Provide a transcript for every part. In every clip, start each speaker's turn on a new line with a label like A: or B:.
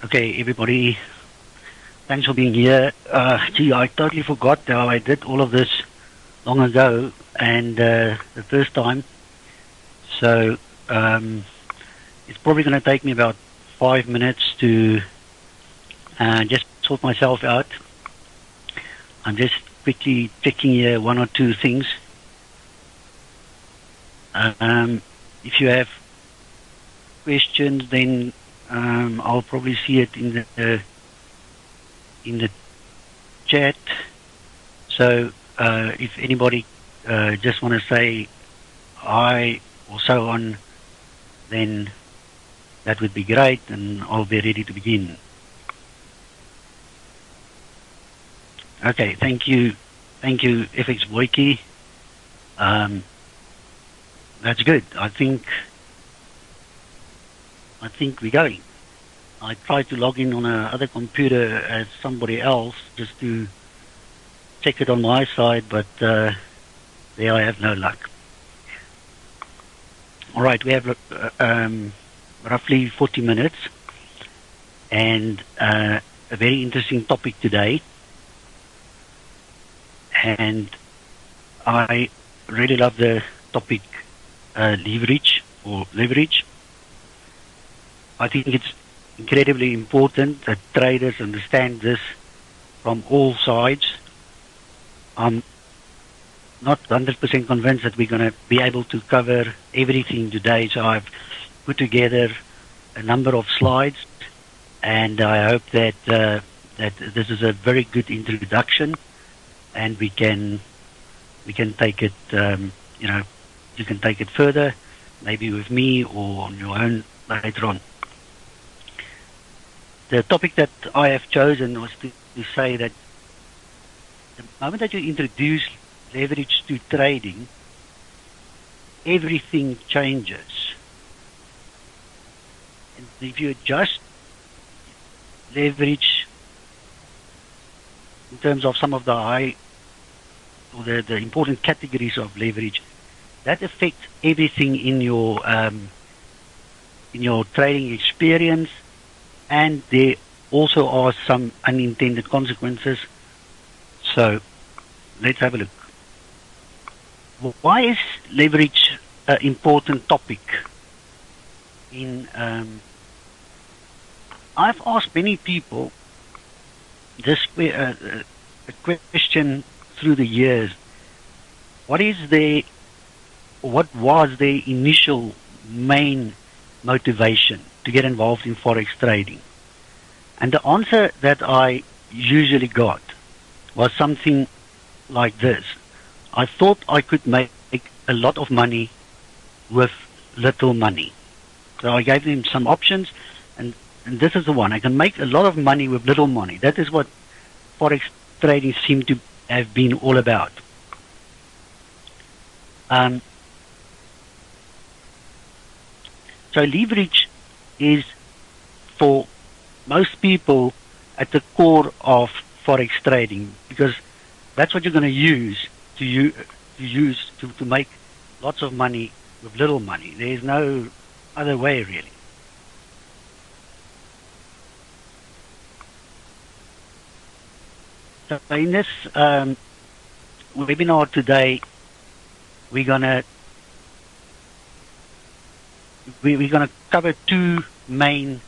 A: Okay, everybody, thanks for being here. Gee, I totally forgot how I did all of this long ago, and the first time. So it's probably going to take me about 5 minutes to just sort myself out. I'm just quickly checking here one or two things. If you have questions, then I'll probably see it in the chat. So if anybody just want to say hi or so on, then that would be great, and I'll be ready to begin. Okay, thank you, FX Boyki. That's good. I think we're going. I tried to log in on another computer as somebody else just to check it on my side, but there I have no luck. All right, we have roughly 40 minutes and a very interesting topic today. And I really love the topic leverage. I think it's incredibly important that traders understand this from all sides. I'm not 100% convinced that we're going to be able to cover everything today, so I've put together a number of slides, and I hope that that this is a very good introduction, and we can take it. You can take it further, maybe with me or on your own later on. The topic that I have chosen was to say that the moment that you introduce leverage to trading, everything changes. And if you adjust leverage in terms of some of the high or the important categories of leverage, that affects everything in your trading experience, and there also are some unintended consequences. So let's have a look. Why is leverage an important topic? I've asked many people this a question through the years. What was their initial main motivation to get involved in Forex trading? And the answer that I usually got was something like this. I thought I could make a lot of money with little money. So I gave them some options, and this is the one. I can make a lot of money with little money. That is what Forex trading seemed to have been all about. So leverage is, for most people, at the core of Forex trading, because that's what you're going to use to make lots of money with little money. There's no other way, really. So in this webinar today, we're gonna cover two main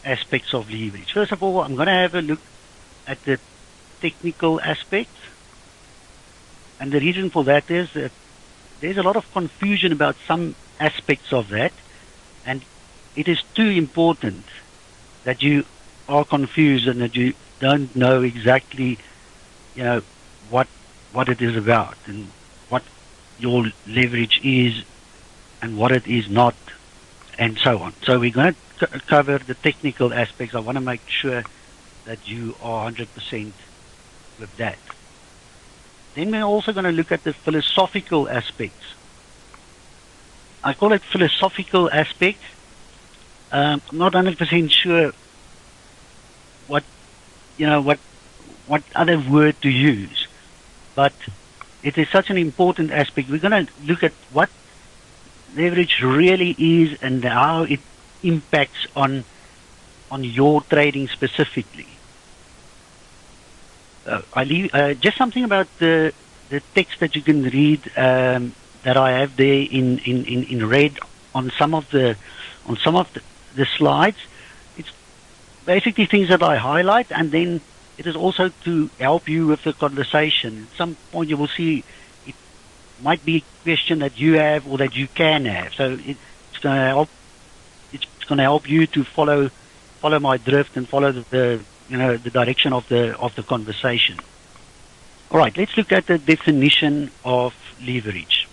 A: aspects of leverage. First of all, I'm going to have a look at the technical aspect, and the reason for that is that there's a lot of confusion about some aspects of that, and it is too important that you are confused and that you don't know exactly, what it is about and what your leverage is and what it is not, and so on. So we're going to cover the technical aspects. I want to make sure that you are 100% with that. Then we're also going to look at the philosophical aspects. I call it philosophical aspects. I'm not 100% sure what other word to use, but it is such an important aspect. We're going to look at what leverage really is and how it impacts on on your trading specifically. I leave just something about the text that you can read that I have there in red on some of the slides. It's basically things that I highlight, and then it is also to help you with the conversation. At some point you will see it might be a question that you have or that you can have. So it's going to help. It's going to help you to follow my drift and follow the direction of the conversation. All right, let's look at the definition of leverage.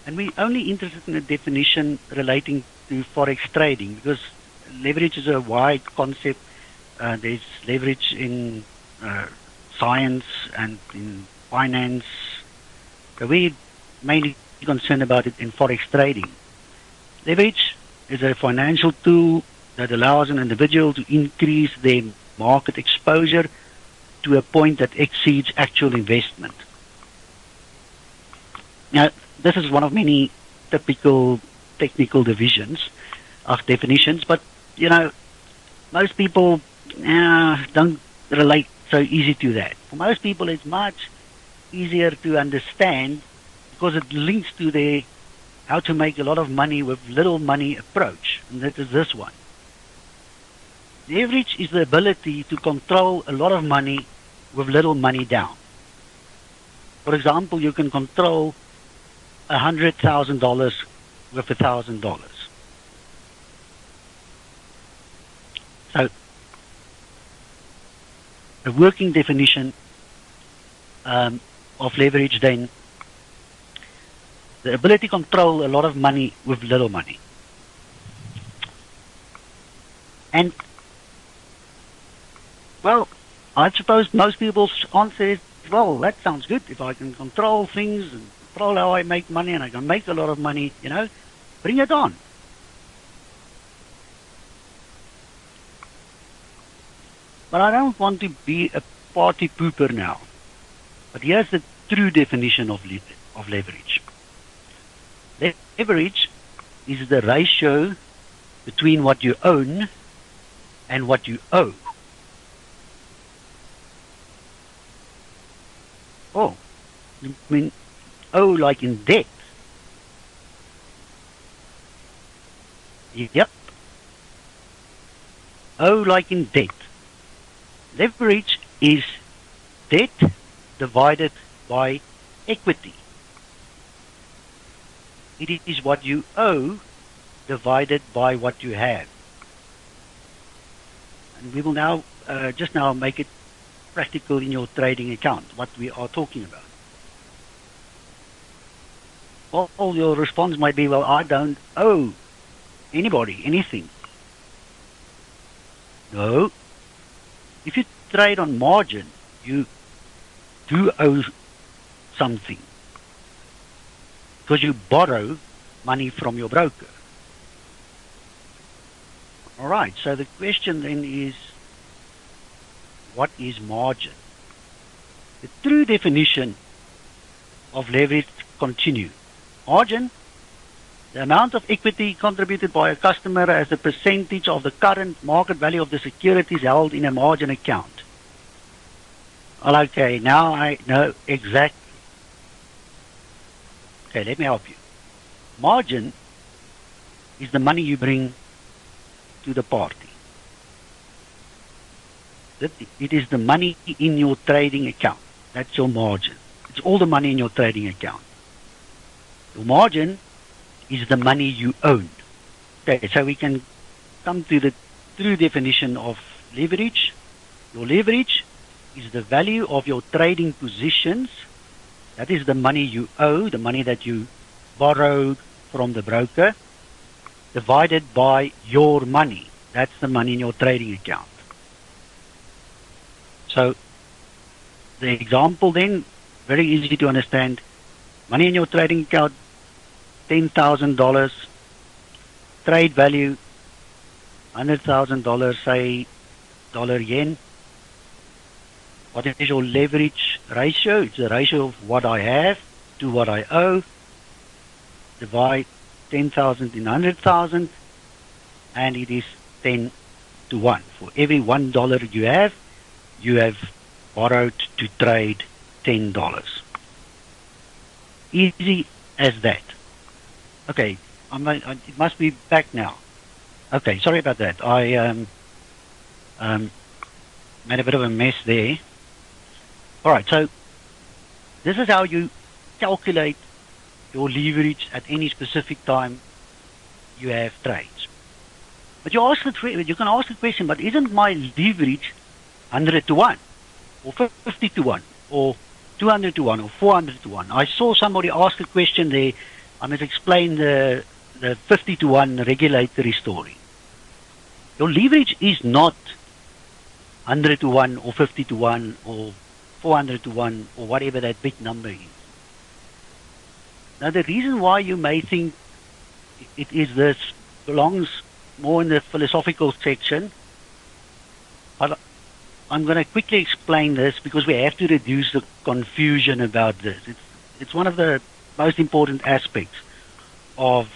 A: And we're only interested in a definition relating to Forex trading because leverage is a wide concept. There's leverage in science and in finance. So we're mainly concerned about it in Forex trading. Leverage is a financial tool that allows an individual to increase their market exposure to a point that exceeds actual investment. Now, this is one of many typical technical definitions, but most people don't relate so easy to that. For most people, it's much easier to understand because it links to their how to make a lot of money with little money approach, and that is this one. Leverage is the ability to control a lot of money with little money down. For example, you can control $100,000 with $1,000. So, a working definition of leverage then, the ability to control a lot of money with little money. And, well, I suppose most people's answer is, well, that sounds good. If I can control things and control how I make money and I can make a lot of money, bring it on. But I don't want to be a party pooper now. But here's the true definition of leverage. Leverage is the ratio between what you own and what you owe. Oh, you mean owe like in debt? Yep. Owe like in debt. Leverage is debt divided by equity. It is what you owe divided by what you have. And we will now just now make it practical in your trading account, what we are talking about. All your response might be, well, I don't owe anybody anything. No. If you trade on margin, you do owe something because you borrow money from your broker. All right, so the question then is, what is margin? The true definition of leverage continue. Margin, the amount of equity contributed by a customer as a percentage of the current market value of the securities held in a margin account. Well, okay, now I know exactly. Okay, let me help you. Margin is the money you bring to the party. It is the money in your trading account. That's your margin. It's all the money in your trading account. Your margin is the money you own. Okay, so we can come to the true definition of leverage. Your leverage is the value of your trading positions. That is the money you owe, the money that you borrowed from the broker, divided by your money. That's the money in your trading account. So, the example then, very easy to understand. Money in your trading account, $10,000. Trade value, $100,000, say, dollar-yen. What is your leverage ratio? It's the ratio of what I have to what I owe. Divide 10,000 in 100,000, and it is 10 to 1. For every $1 you have borrowed to trade $10. Easy as that. Okay, it must be back now. Okay, sorry about that. I made a bit of a mess there. All right, so this is how you calculate your leverage at any specific time you have trades. But you can ask the question, but isn't my leverage 100 to 1, or 50 to 1, or 200 to 1, or 400 to 1? I saw somebody ask a question there. I must explain the 50 to 1 regulatory story. Your leverage is not 100 to 1, or 50 to 1, or 400 to 1, or whatever that big number is. Now, the reason why you may think it is this belongs more in the philosophical section, but I'm going to quickly explain this because we have to reduce the confusion about this. It's one of the most important aspects of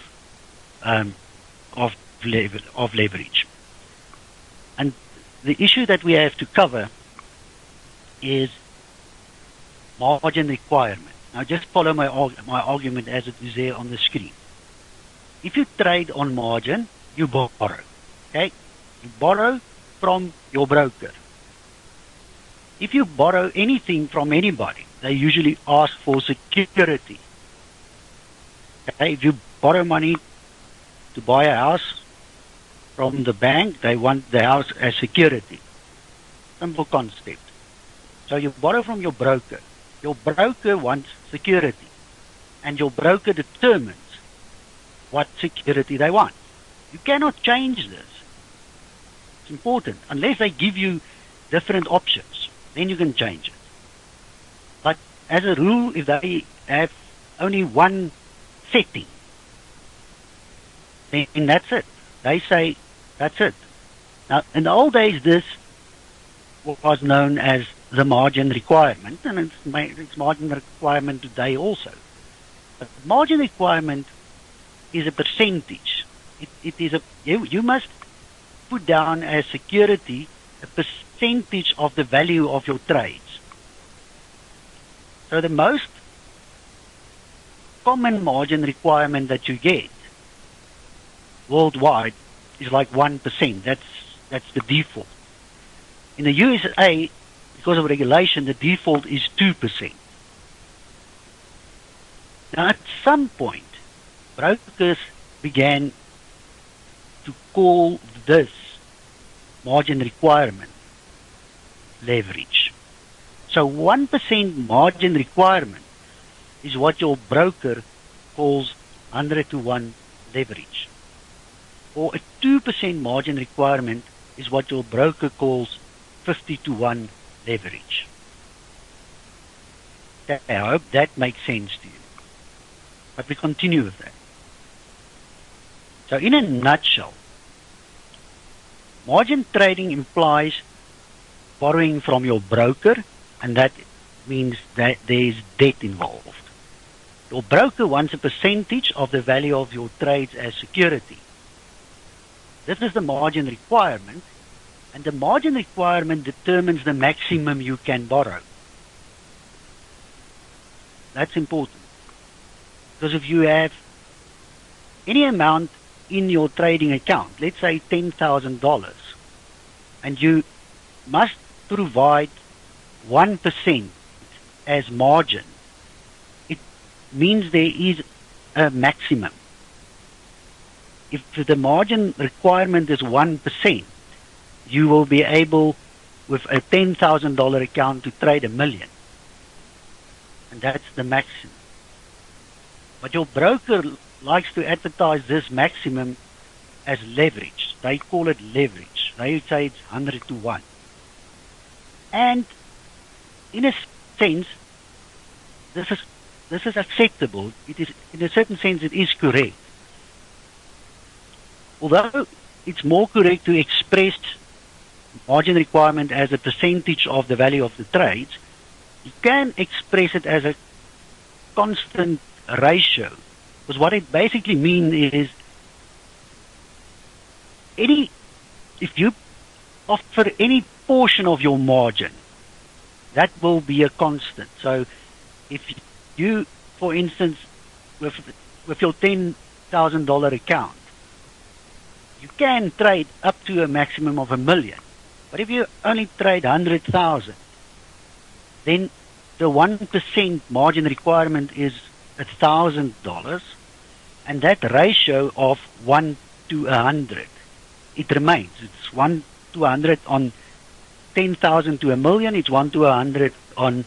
A: leverage. And the issue that we have to cover is margin requirement. Now just follow my argument as it is there on the screen. If you trade on margin, you borrow. Okay? You borrow from your broker. If you borrow anything from anybody, they usually ask for security. Okay? If you borrow money to buy a house from the bank, they want the house as security. Simple concept. So you borrow from your broker. Your broker wants security, and your broker determines what security they want. You cannot change this. It's important. Unless they give you different options, then you can change it. But as a rule, if they have only one setting, then that's it. They say, that's it. Now, in the old days, this was known as the margin requirement, and it's margin requirement today also. But margin requirement is a percentage. It is you must put down as security a percentage of the value of your trades. So the most common margin requirement that you get worldwide is like 1%. That's the default. In the USA, because of regulation, the default is 2%. Now, at some point, brokers began to call this margin requirement leverage. So 1% margin requirement is what your broker calls 100 to 1 leverage. Or a 2% margin requirement is what your broker calls 50 to 1 leverage. I hope that makes sense to you. But we continue with that. So in a nutshell, margin trading implies borrowing from your broker, and that means that there is debt involved. Your broker wants a percentage of the value of your trades as security. This is the margin requirement, and the margin requirement determines the maximum you can borrow. That's important. Because if you have any amount in your trading account, let's say $10,000, and you must provide 1% as margin, it means there is a maximum. If the margin requirement is 1%, you will be able, with a $10,000 account, to trade $1 million. And that's the maximum. But your broker likes to advertise this maximum as leverage. They call it leverage. They say it's 100 to 1. And in a sense, this is acceptable. It is, in a certain sense, it is correct. Although it's more correct to express margin requirement as a percentage of the value of the trades, you can express it as a constant ratio Because what it basically means is if you offer any portion of your margin, that will be a constant. So if you, for instance, with your $10,000 account, you can trade up to a maximum of $1 million. But if you only trade 100,000, then the 1% margin requirement is $1,000, and that ratio of 1 to 100, it remains. It's 1 to 100 on 10,000 to $1 million. It's 1 to 100 on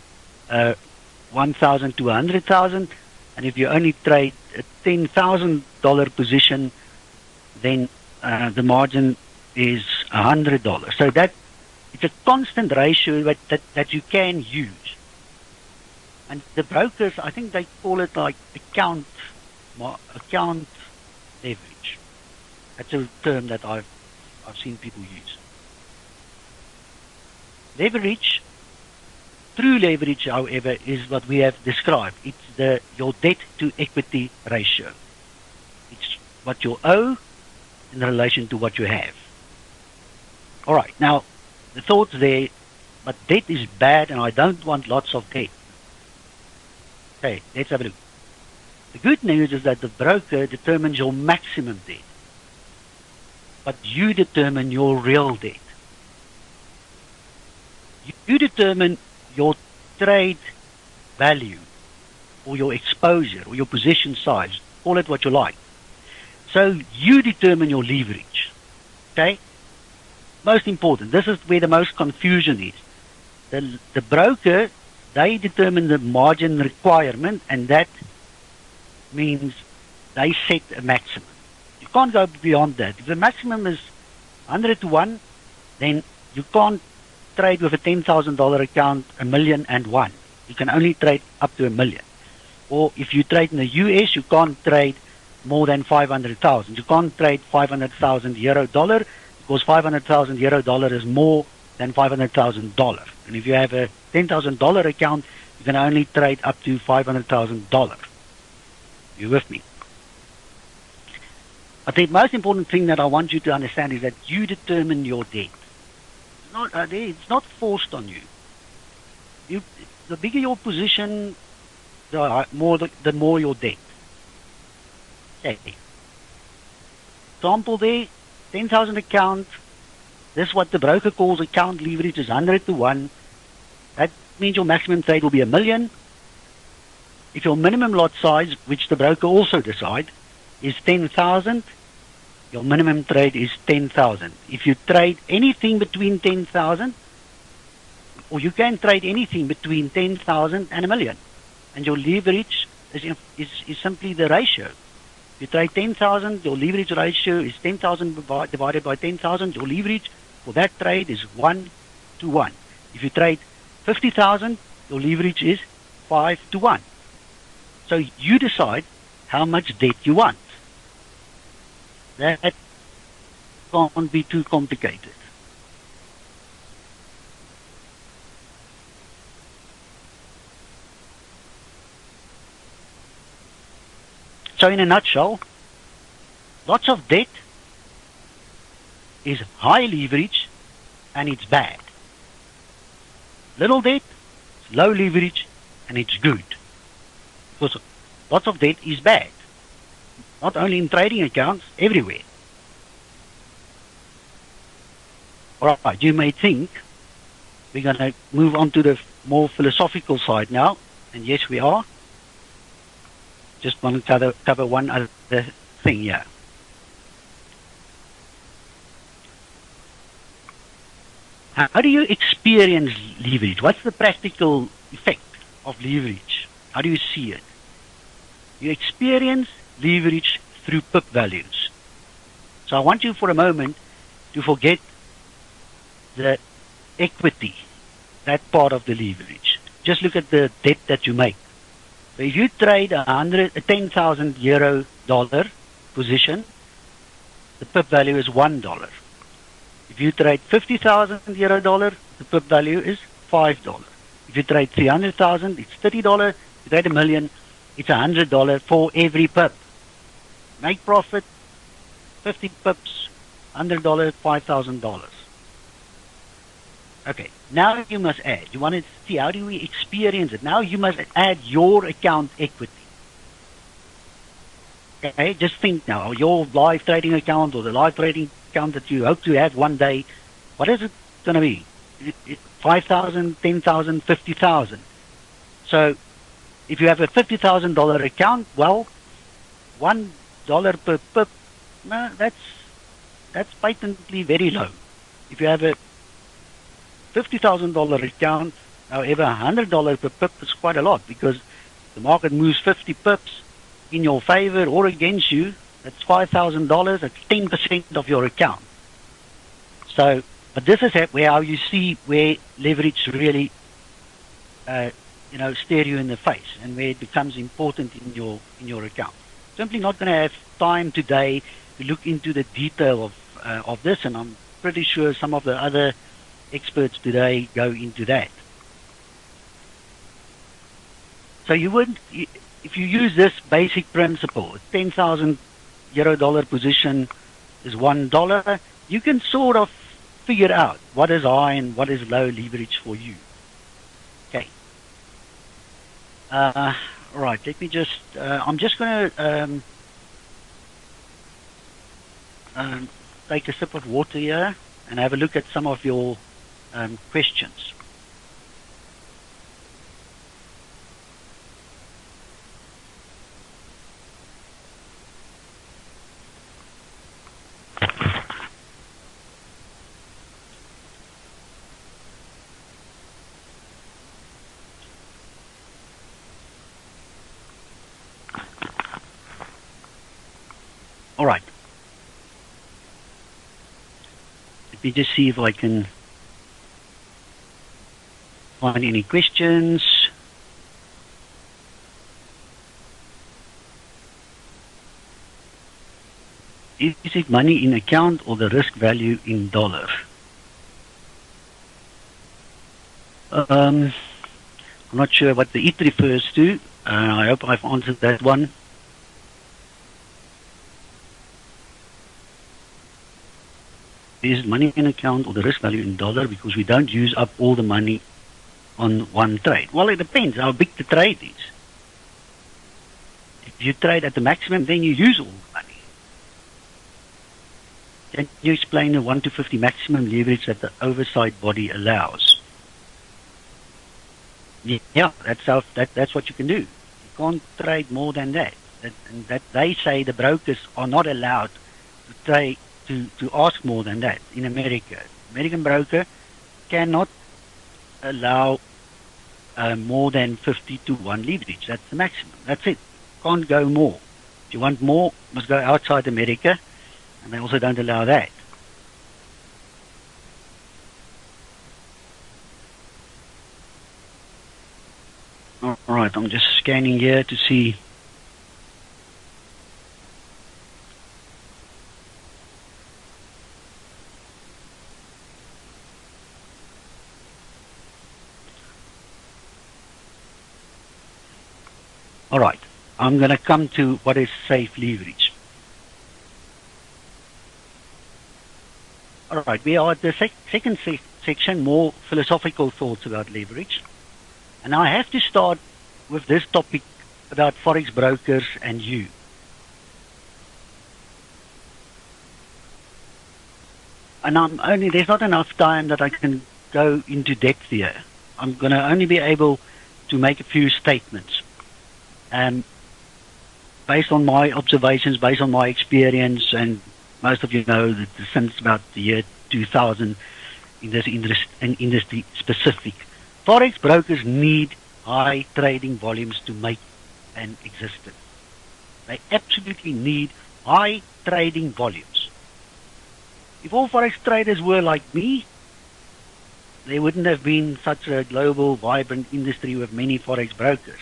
A: 1,000 to 100,000. And if you only trade a $10,000 position, then the margin is $100. So that it's a constant ratio that you can use. And the brokers, I think they call it like account leverage. That's a term that I've seen people use. Leverage, true leverage, however, is what we have described. It's your debt to equity ratio. It's what you owe in relation to what you have. All right, now the thoughts there, but debt is bad and I don't want lots of debt. Okay, let's have a look. The good news is that the broker determines your maximum debt, but you determine your real debt. You determine your trade value or your exposure or your position size, call it what you like. So you determine your leverage. Okay? Most important, this is where the most confusion is. The broker, they determine the margin requirement, and that means they set a maximum. You can't go beyond that. If the maximum is 100 to 1, then you can't trade with a $10,000 account $1,000,001. You can only trade up to $1 million. Or if you trade in the US, you can't trade more than 500,000. You can't trade 500,000 euro dollar, because 500,000 euro dollar is more than $500,000. And if you have a $10,000 account, you can only trade up to $500,000. You with me? But the most important thing that I want you to understand is that you determine your debt. It's not forced on you. The bigger your position, the more your debt. Okay. Example there, 10,000 account. This is what the broker calls account leverage, is 100 to 1. That means your maximum trade will be $1 million. If your minimum lot size, which the broker also decides, is 10,000, your minimum trade is 10,000. If you trade anything between 10,000, or you can trade anything between 10,000 and $1 million, and your leverage is simply the ratio. If you trade 10,000, your leverage ratio is 10,000 divided by 10,000. Your leverage for that trade is 1 to 1. If you trade 50,000, your leverage is 5 to 1. So you decide how much debt you want. That can't be too complicated. So in a nutshell, lots of debt is high leverage and it's bad. Little debt is low leverage and it's good. Because lots of debt is bad. Not only in trading accounts, everywhere. Alright, you may think we're going to move on to the more philosophical side now. And yes, we are. Just want to cover one other thing here. How do you experience leverage? What's the practical effect of leverage? How do you see it? You experience leverage through pip values. So I want you for a moment to forget the equity, that part of the leverage. Just look at the debt that you make. So if you trade a 10,000 euro dollar position, the pip value is $1. If you trade 50,000 euro dollar, the pip value is $5. If you trade 300,000, it's $30. If you trade $1 million, it's $100 for every pip. make profit, 50 pips, $100, $5,000. Okay, now you must add. You want to see how do we experience it. Now you must add your account equity. Okay, just think now, your live trading account or the live trading account that you hope to have one day, what is it going to be? 5,000, 10,000, 50,000. So if you have a $50,000 account, well, $1 per pip, no, that's patently very low. If you have a $50,000 account, however, $100 per pip is quite a lot because the market moves 50 pips in your favor or against you. That's $5,000. That's 10% of your account. So, but this is how you see where leverage really, stare you in the face and where it becomes important in your account. Simply not going to have time today to look into the detail of this, and I'm pretty sure some of the other experts today go into that. So you would, if you use this basic principle, a 10,000 euro-dollar position is $1, you can sort of figure out what is high and what is low leverage for you. Okay. Right, let me just, I'm just going to take a sip of water here and have a look at some of your questions. All right. Let me just see if I can find any questions. Is it money in account or the risk value in dollar? I'm not sure what the it refers to. I hope I've answered that one. Is money in account or the risk value in dollar, because we don't use up all the money on one trade? Well, it depends how big the trade is. If you trade at the maximum, then you use all the money. Can you explain the 1 to 50 maximum leverage that the oversight body allows? Yeah, that's what you can do. You can't trade more than that. That they say the brokers are not allowed to trade to ask more than that in America. American broker cannot allow more than 50 to 1 leverage. That's the maximum. That's it. Can't go more. If you want more, must go outside America, and they also don't allow that. All right, I'm just scanning here to see. All right, I'm going to come to what is safe leverage. All right, we are at the second section, more philosophical thoughts about leverage. And I have to start with this topic about Forex brokers and you. And there's not enough time that I can go into depth here. I'm going to only be able to make a few statements. Based on my observations, based on my experience, and most of you know that since about the year 2000 in this industry specific, Forex brokers need high trading volumes to make an existence. They absolutely need high trading volumes. If all Forex traders were like me, there wouldn't have been such a global, vibrant industry with many Forex brokers.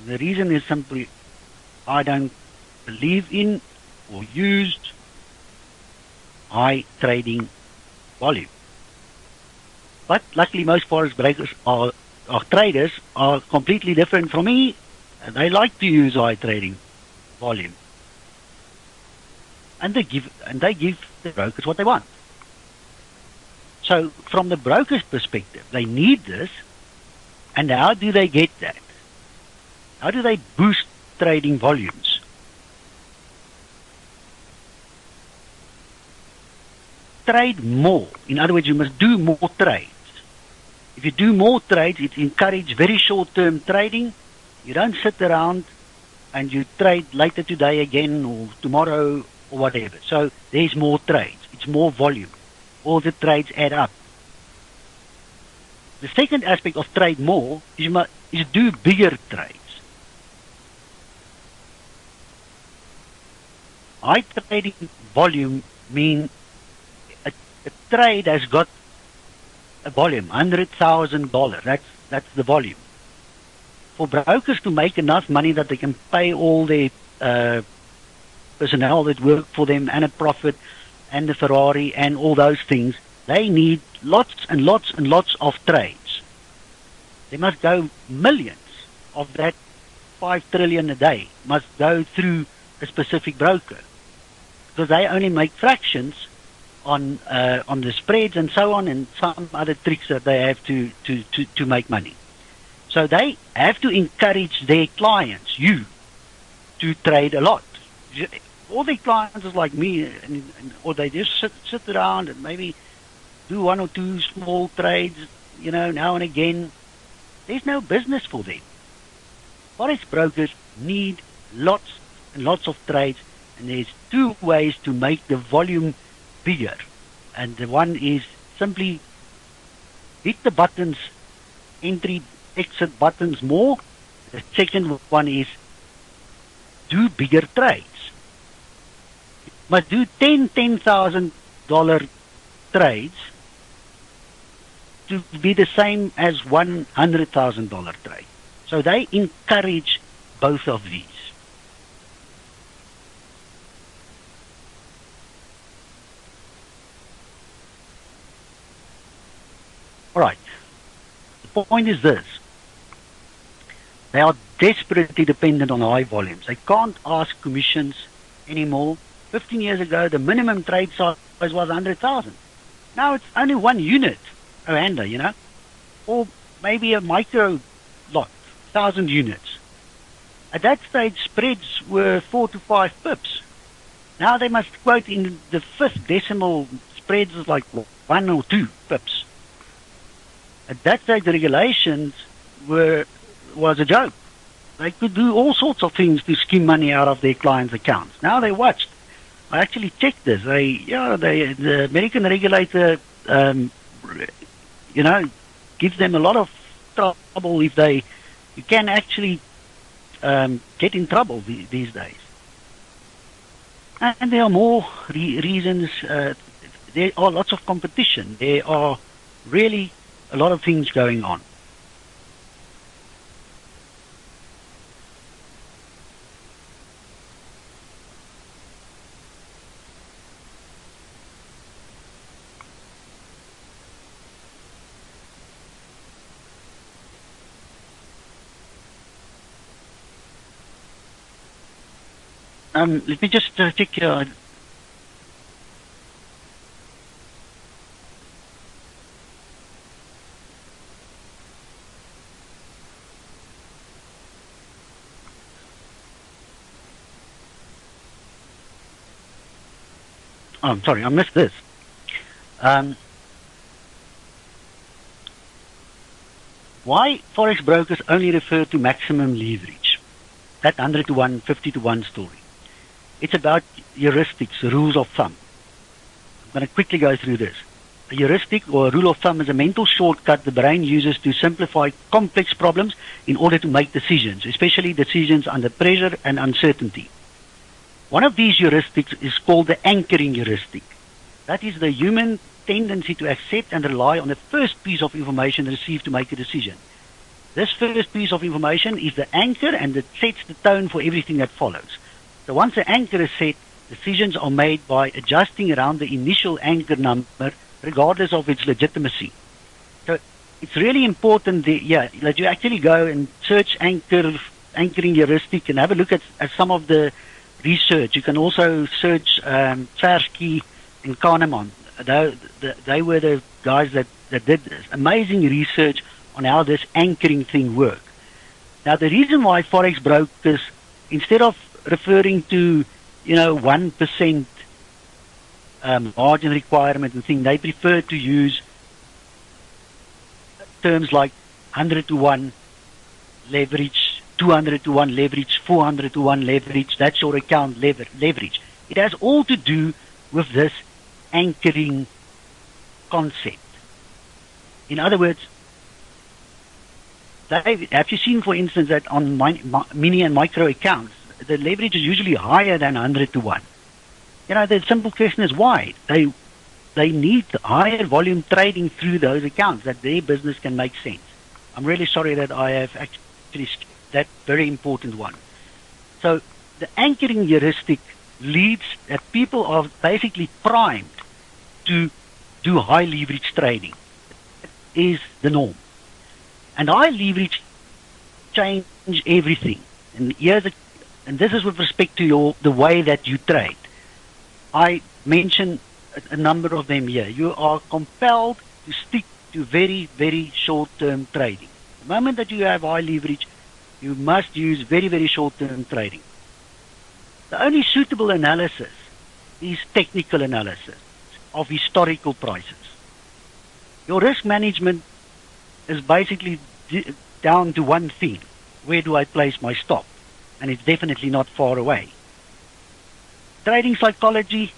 A: The reason is simply I don't believe in or used high trading volume. But luckily most Forex brokers or traders are completely different from me. They like to use high trading volume. and they give the brokers what they want. So from the broker's perspective, they need this, and how do they get that? How do they boost trading volumes? Trade more. In other words, you must do more trades. If you do more trades, it encourages very short-term trading. You don't sit around and you trade later today again or tomorrow or whatever. So there's more trades. It's more volume. All the trades add up. The second aspect of trade more is do bigger trades. High trading volume means a trade has got a volume, $100,000. That's the volume. For brokers to make enough money that they can pay all their personnel that work for them and a profit and the Ferrari and all those things, they need lots and lots and lots of trades. They must go millions of that 5 trillion a day must go through a specific broker, because they only make fractions on the spreads and so on, and some other tricks that they have to make money. So they have to encourage their clients, you, to trade a lot. All their clients is like me, or they just sit around and maybe do 1 or 2 small trades, now and again. There's no business for them. Forex brokers need lots and lots of trades, and there's 2 ways to make the volume bigger. And the one is simply hit the buttons, entry, exit buttons more. The second one is do bigger trades. You must do $10,000 trades to be the same as $100,000 trade. So they encourage both of these. All right. The point is this. They are desperately dependent on high volumes. They can't ask commissions anymore. 15 years ago, the minimum trade size was 100,000. Now it's only 1 unit, a hander, or maybe a micro lot, 1,000 units. At that stage, spreads were 4 to 5 pips. Now they must quote in the 5th decimal spreads is like 1 or 2 pips. At that stage, the regulations was a joke. They could do all sorts of things to skim money out of their clients' accounts. Now they watched. I actually checked this. The American regulator, gives them a lot of trouble if you can actually get in trouble these days. And there are more reasons. There are lots of competition. There are really a lot of things going on. Let me just check here. Oh, I'm sorry, I missed this. Why Forex brokers only refer to maximum leverage? That 100 to 1, 50 to 1 story. It's about heuristics, rules of thumb. I'm going to quickly go through this. A heuristic or a rule of thumb is a mental shortcut the brain uses to simplify complex problems in order to make decisions, especially decisions under pressure and uncertainty. One of these heuristics is called the anchoring heuristic. That is the human tendency to accept and rely on the first piece of information received to make a decision. This first piece of information is the anchor, and it sets the tone for everything that follows. So once the anchor is set, decisions are made by adjusting around the initial anchor number, regardless of its legitimacy. So it's really important that you actually go and search anchoring heuristic and have a look at some of the research. You can also search Tversky and Kahneman. They were the guys that did this amazing research on how this anchoring thing works. Now, the reason why Forex brokers, instead of referring to, 1% margin requirement and thing, they prefer to use terms like 100 to 1 leverage, 200 to 1 leverage, 400 to 1 leverage. That's your account leverage. It has all to do with this anchoring concept. In other words, have you seen, for instance, that on mini and micro accounts, the leverage is usually higher than 100 to 1? The simple question is why. They need higher volume trading through those accounts that their business can make sense. I'm really sorry that I have actually skipped that very important one. So the anchoring heuristic leads that people are basically primed to do high leverage trading. That is the norm. And high leverage change everything. And this is with respect to the way that you trade. I mentioned a number of them here. You are compelled to stick to very, very short-term trading. The moment that you have high leverage, you must use very, very short-term trading. The only suitable analysis is technical analysis of historical prices. Your risk management is basically down to one thing. Where do I place my stop? And it's definitely not far away. Trading psychology,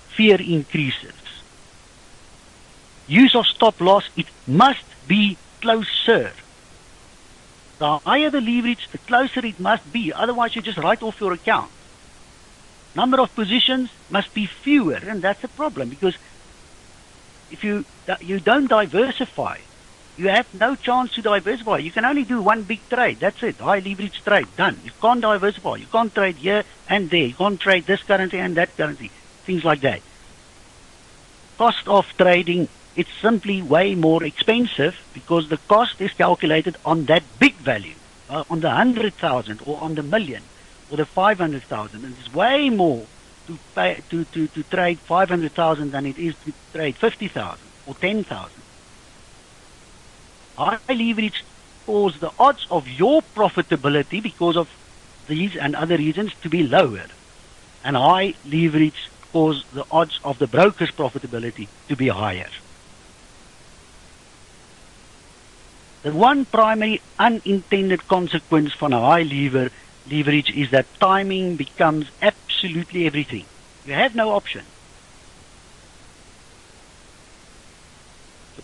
A: fear increases. Use of stop loss, it must be closer. The higher the leverage, the closer it must be. Otherwise, you just write off your account. Number of positions must be fewer, and that's a problem because if you don't diversify, you have no chance to diversify. You can only do one big trade. That's it. High leverage trade. Done. You can't diversify. You can't trade here and there. You can't trade this currency and that currency. Things like that. Cost of trading, it's simply way more expensive because the cost is calculated on that big value, on the 100,000 or on the million or the 500,000. And it's way more to pay to trade 500,000 than it is to trade 50,000 or 10,000. High leverage causes the odds of your profitability because of these and other reasons to be lower. And high leverage causes the odds of the broker's profitability to be higher. The one primary unintended consequence from a high leverage is that timing becomes absolutely everything. You have no option.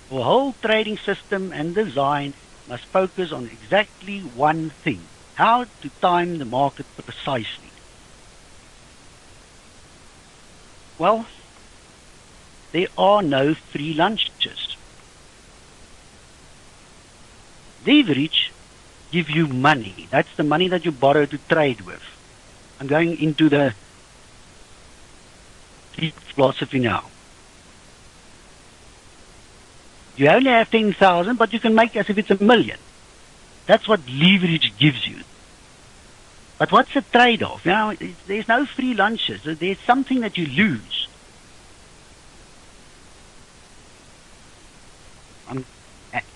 A: The whole trading system and design must focus on exactly one thing: how to time the market precisely. Well, there are no free lunches. Leverage gives you money. That's the money that you borrow to trade with. I'm going into the philosophy now. You only have 10,000, but you can make as if it's 1,000,000. That's what leverage gives you. But what's the trade-off? There's no free lunches. There's something that you lose.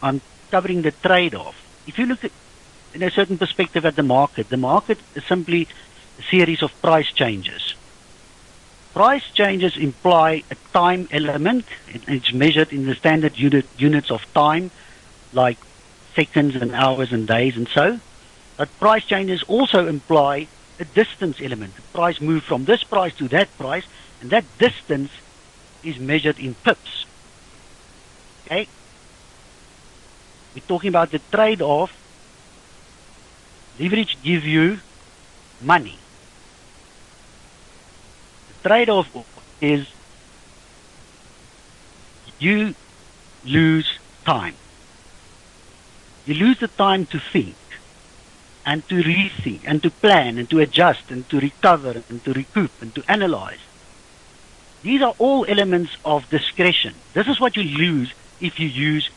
A: I'm covering the trade-off. If you look at, in a certain perspective at the market is simply a series of price changes. Price changes imply a time element. It's measured in the standard units of time, like seconds and hours and days and so. But price changes also imply a distance element. The price moves from this price to that price, and that distance is measured in pips. Okay? We're talking about the trade-off. Leverage gives you money. Trade-off is you lose time. You lose the time to think and to rethink and to plan and to adjust and to recover and to recoup and to analyze. These are all elements of discretion. This is what you lose if you use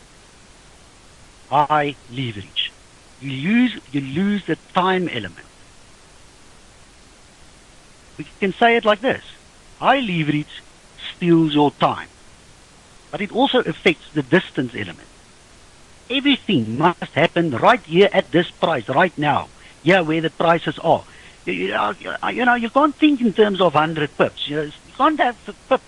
A: high leverage. You lose the time element. we can say it like this. High leverage steals your time, but it also affects the distance element. Everything must happen right here at this price, right now, here where the prices are. You know, you can't think in terms of 100 pips. You can't have a pip,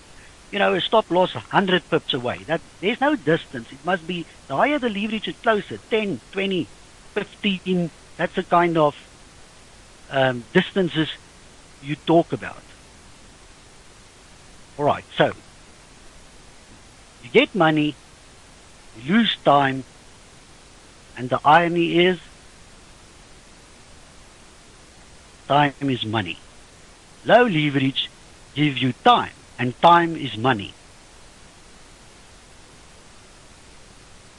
A: a stop loss 100 pips away. There's no distance. It must be, the higher the leverage is closer, 10, 20, 15, that's the kind of distances you talk about. All right, so you get money, you lose time, and the irony is, time is money. Low leverage gives you time, and time is money.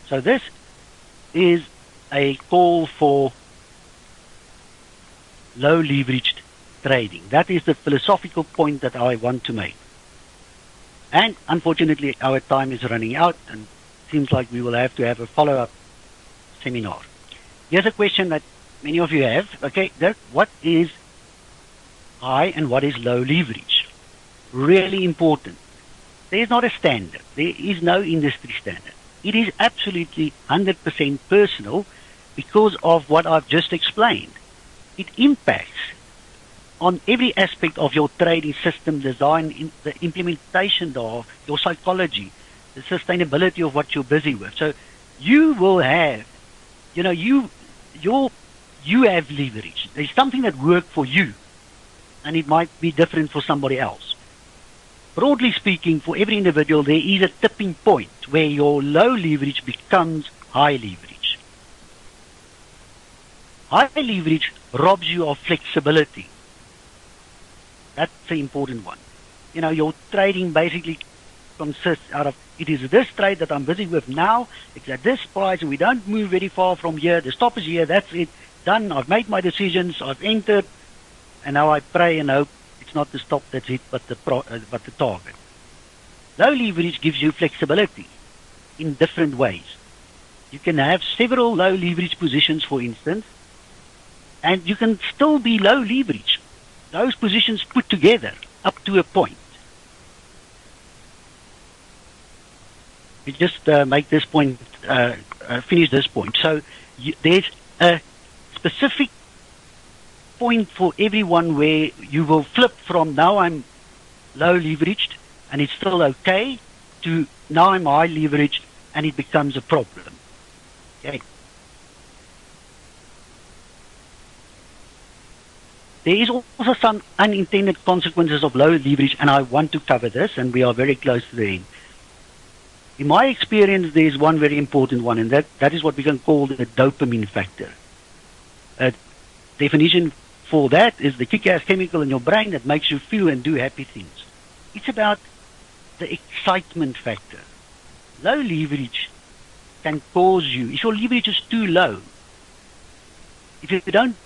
A: So this is a call for low leveraged trading. That is the philosophical point that I want to make. And unfortunately, our time is running out, and it seems like we will have to have a follow-up seminar. Here's a question that many of you have. Okay, Dirk, what is high and what is low leverage? Really important. There is not a standard. There is no industry standard. It is absolutely 100% personal because of what I've just explained. It impacts on every aspect of your trading system design, the implementation of your psychology, the sustainability of what you're busy with. So you will have, you have leverage. There's something that worked for you, and it might be different for somebody else. Broadly speaking, for every individual, there is a tipping point where your low leverage becomes high leverage. High leverage robs you of flexibility. That's the important one. Your trading basically consists out of, it is this trade that I'm busy with now, it's at this price, and we don't move very far from here, the stop is here, that's it, done, I've made my decisions, I've entered, and now I pray and hope it's not the stop that's it, but the target. Low leverage gives you flexibility in different ways. You can have several low leverage positions, for instance, and you can still be low leverage. Those positions put together up to a point. We just make this point, finish this point. So there's a specific point for everyone where you will flip from now I'm low leveraged and it's still okay to now I'm high leveraged and it becomes a problem. Okay. There is also some unintended consequences of low leverage, and I want to cover this, and we are very close to the end. In my experience, there is one very important one, and that is what we can call the dopamine factor. Definition for that is the kick-ass chemical in your brain that makes you feel and do happy things. It's about the excitement factor. Low leverage can cause you, if your leverage is too low, if you don't,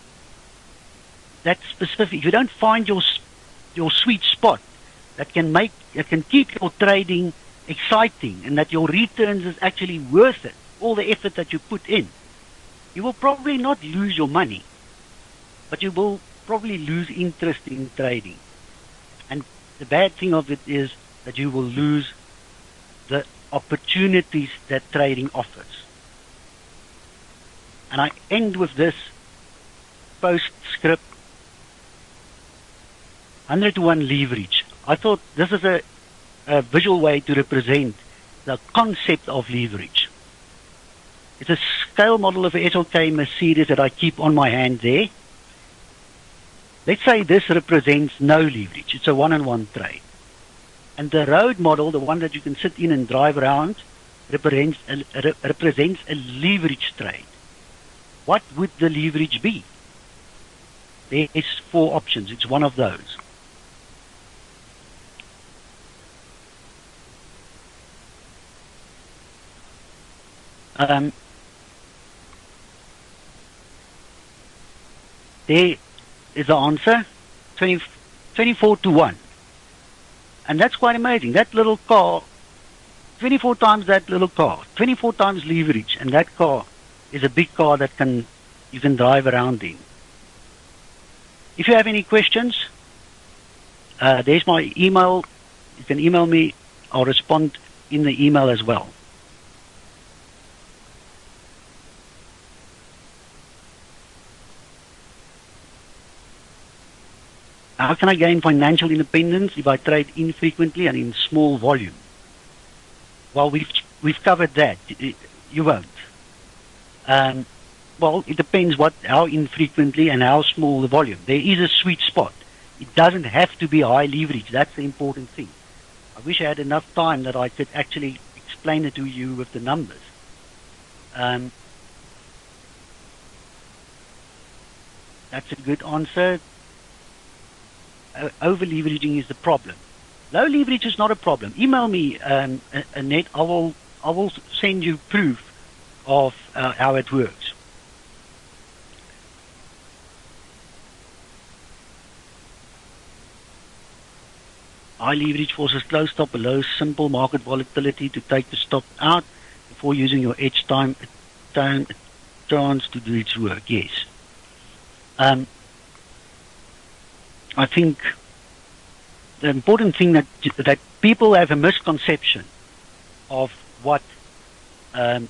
A: that's specific, if you don't find your sweet spot that can keep your trading exciting and that your returns is actually worth it, all the effort that you put in, you will probably not lose your money, but you will probably lose interest in trading. And the bad thing of it is that you will lose the opportunities that trading offers. And I end with this postscript. 100-to-1 leverage. I thought this is a visual way to represent the concept of leverage. It's a scale model of a SLK Mercedes that I keep on my hand there. Let's say this represents no leverage. It's a one-on-one trade. And the road model, the one that you can sit in and drive around, represents a leverage trade. What would the leverage be? There is 4 options. It's one of those. There is the answer, 24 to 1. And that's quite amazing. That little car, 24 times that little car, 24 times leverage, and that car is a big car that you can drive around in. If you have any questions, There's my email. You can email me. I'll respond in the email as well. How can I gain financial independence if I trade infrequently and in small volume? Well, we've covered that. You won't. Well, it depends how infrequently and how small the volume. There is a sweet spot. It doesn't have to be high leverage. That's the important thing. I wish I had enough time that I could actually explain it to you with the numbers. That's a good answer. Over-leveraging is the problem. Low leverage is not a problem. Email me, Annette. I will send you proof of how it works. High leverage forces close stop below simple market volatility to take the stop out before using your edge time chance to do its work. Yes. I think the important thing that people have a misconception of what low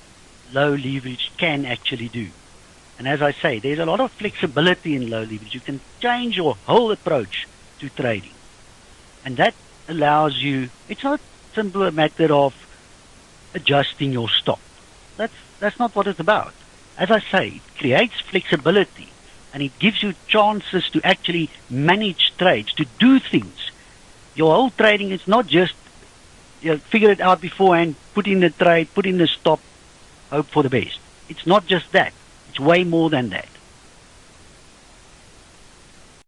A: leverage can actually do. And as I say, there's a lot of flexibility in low leverage. You can change your whole approach to trading. And that allows you, it's not simply a matter of adjusting your stop. That's not what it's about. As I say, it creates flexibility and it gives you chances to actually manage trades, to do things. Your whole trading is not just figure it out beforehand, put in the trade, put in the stop, hope for the best. It's not just that. It's way more than that.